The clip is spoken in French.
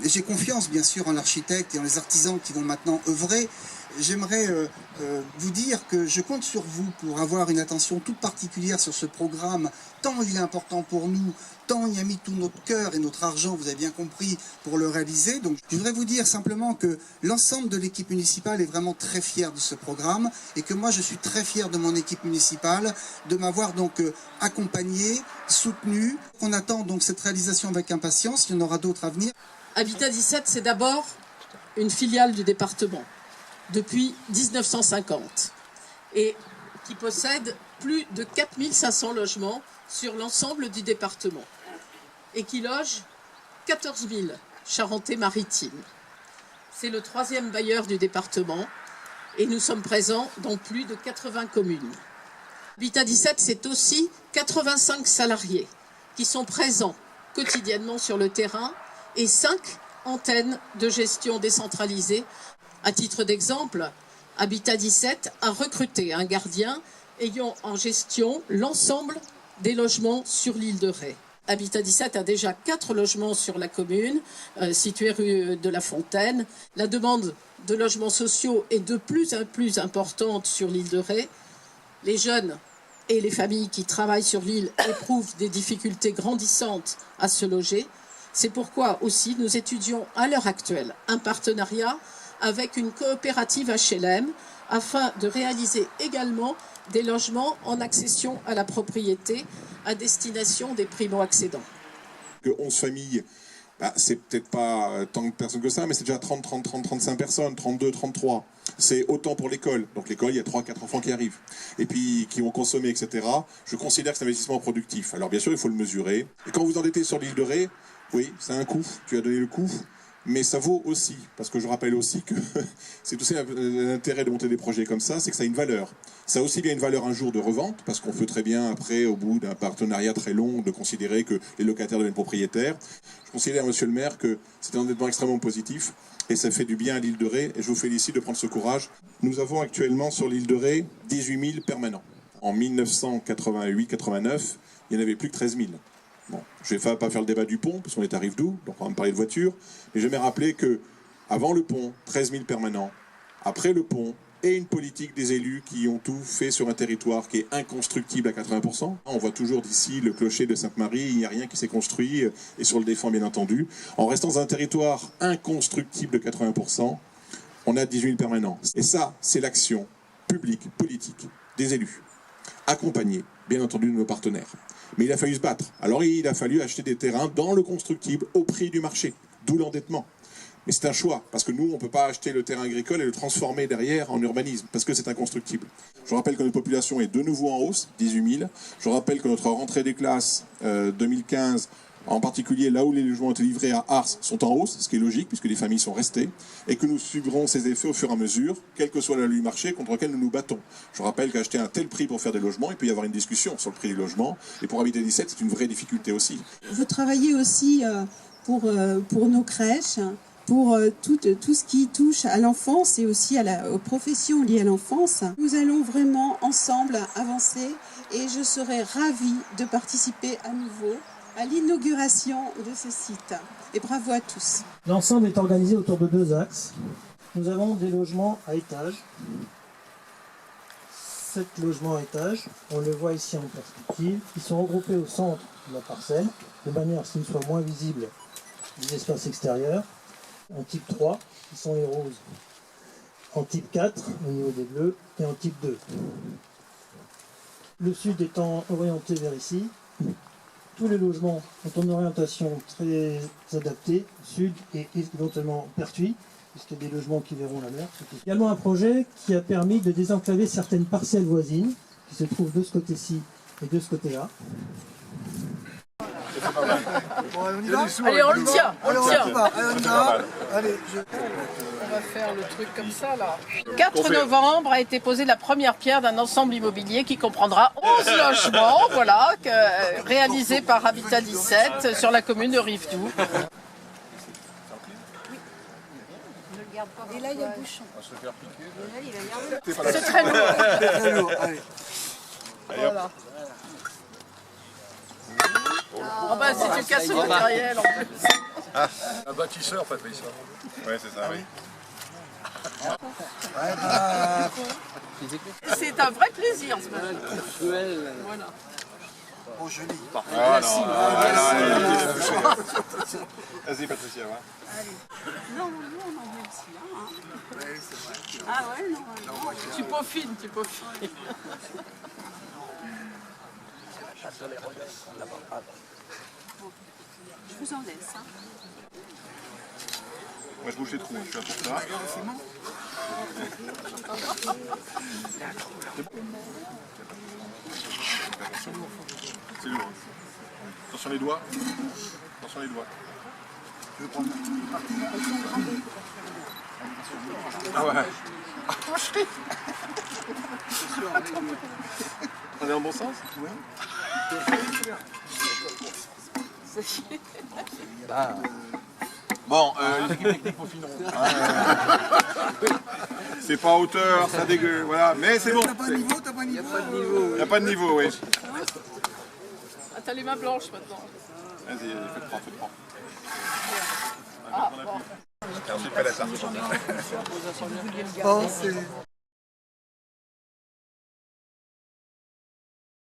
J'ai confiance bien sûr en l'architecte et en les artisans qui vont maintenant œuvrer. J'aimerais vous dire que je compte sur vous pour avoir une attention toute particulière sur ce programme, tant il est important pour nous, tant il y a mis tout notre cœur et notre argent, vous avez bien compris, pour le réaliser. Donc je voudrais vous dire simplement que l'ensemble de l'équipe municipale est vraiment très fière de ce programme et que moi je suis très fier de mon équipe municipale, de m'avoir donc accompagné, soutenu. On attend donc cette réalisation avec impatience, il y en aura d'autres à venir. Habitat 17, c'est d'abord une filiale du département depuis 1950 et qui possède plus de 4500 logements sur l'ensemble du département et qui loge 14 000 Charentais-Maritimes. C'est le 3e bailleur du département et nous sommes présents dans plus de 80 communes. Habitat 17, c'est aussi 85 salariés qui sont présents quotidiennement sur le terrain et 5 antennes de gestion décentralisée. À titre d'exemple, Habitat 17 a recruté un gardien ayant en gestion l'ensemble des logements sur l'île de Ré. Habitat 17 a déjà 4 logements sur la commune, située rue de la Fontaine. La demande de logements sociaux est de plus en plus importante sur l'île de Ré. Les jeunes et les familles qui travaillent sur l'île éprouvent des difficultés grandissantes à se loger. C'est pourquoi aussi nous étudions à l'heure actuelle un partenariat avec une coopérative HLM afin de réaliser également des logements en accession à la propriété à destination des primo-accédants. Que 11 familles, c'est peut-être pas tant de personnes que ça, mais c'est déjà 30, 35 personnes, 32, 33. C'est autant pour l'école. Donc l'école, il y a 3-4 enfants qui arrivent. Et puis qui vont consommer, etc. Je considère que c'est un investissement productif. Alors bien sûr, il faut le mesurer. Et quand vous endettez sur l'île de Ré, oui, c'est un coût. Tu as donné le coût. Mais ça vaut aussi, parce que je rappelle aussi que c'est aussi l'intérêt de monter des projets comme ça, c'est que ça a une valeur. Ça a aussi bien une valeur un jour de revente, parce qu'on peut très bien, après, au bout d'un partenariat très long, de considérer que les locataires deviennent propriétaires. Je considère, monsieur le maire, que c'est un endettement extrêmement positif, et ça fait du bien à l'île de Ré, et je vous félicite de prendre ce courage. Nous avons actuellement sur l'île de Ré 18 000 permanents. En 1988-89, il n'y en avait plus que 13 000. Bon, je ne vais pas faire le débat du pont, parce qu'on est à Rive-Doux, donc on va me parler de voitures, mais j'aimerais rappeler que avant le pont, 13 000 permanents, après le pont, et une politique des élus qui ont tout fait sur un territoire qui est inconstructible à 80%. On voit toujours d'ici le clocher de Sainte-Marie, il n'y a rien qui s'est construit, et sur le Défend bien entendu. En restant dans un territoire inconstructible de 80%, on a 18 000 permanents. Et ça, c'est l'action publique, politique, des élus, accompagnée, bien entendu, de nos partenaires. Mais il a fallu se battre. Alors il a fallu acheter des terrains dans le constructible au prix du marché, d'où l'endettement. Mais c'est un choix, parce que nous, on ne peut pas acheter le terrain agricole et le transformer derrière en urbanisme, parce que c'est inconstructible. Je rappelle que notre population est de nouveau en hausse, 18 000. Je rappelle que notre rentrée des classes 2015, en particulier là où les logements ont été livrés à Ars, sont en hausse, ce qui est logique, puisque les familles sont restées, et que nous subirons ces effets au fur et à mesure, quelle que soit la loi du marché contre laquelle nous nous battons. Je rappelle qu'acheter un tel prix pour faire des logements, il peut y avoir une discussion sur le prix des logements, et pour Habitat 17, c'est une vraie difficulté aussi. Vous travaillez aussi pour nos crèches, pour tout ce qui touche à l'enfance et aussi aux professions liées à l'enfance. Nous allons vraiment ensemble avancer et je serai ravie de participer à nouveau à l'inauguration de ce site. Et bravo à tous. L'ensemble est organisé autour de 2 axes. Nous avons des logements à étage. 7 logements à étage, on le voit ici en perspective, qui sont regroupés au centre de la parcelle, de manière à ce qu'ils soient moins visibles des espaces extérieurs. En type 3, qui sont les roses. En type 4, au niveau des bleus, et en type 2. Le sud étant orienté vers ici, tous les logements ont une orientation très adaptée, sud et éventuellement Pertuis, puisqu'il y a des logements qui verront la mer. Il y a également un projet qui a permis de désenclaver certaines parcelles voisines, qui se trouvent de ce côté-ci et de ce côté-là. Bon, on y va. Allez, on le tient, on le tient. Allez, On va faire le truc comme ça, là. 4 novembre a été posée la première pierre d'un ensemble immobilier qui comprendra 11 logements, voilà, réalisés par Habitat 17 sur la commune de Rive-Doux. Et là, il y a le bouchon. C'est très lourd. très lourd. Allez. Voilà. Oh bah, si tu casses le matériel en plus. Un bâtisseur, Patrice. Ouais, c'est ça, oui. Ouais, bah, C'est un vrai plaisir ce matin. Voilà. oh, joli. Ah non, vas-y Patricia, va. Non, merci. Ouais, c'est vrai. Ah ouais, non. Tu peaufines, tu peaufines. Je vous en laisse. Moi je bouge les trous, je suis là pour ça. C'est lourd. Attention les doigts. Attention les doigts. Je vais prendre. Ah ouais. On est dans le bon sens? Bon, les équipes techniques peaufineront. C'est pas à hauteur, ça dégueule, voilà. Mais c'est bon. T'as pas de niveau, t'as pas de niveau. Il n'y a pas de niveau, oui. Ah, t'as les mains blanches maintenant. Vas-y, faites prendre, faites prendre. Ah, bon. Et ensuite, fais la tarte. Oh, c'est...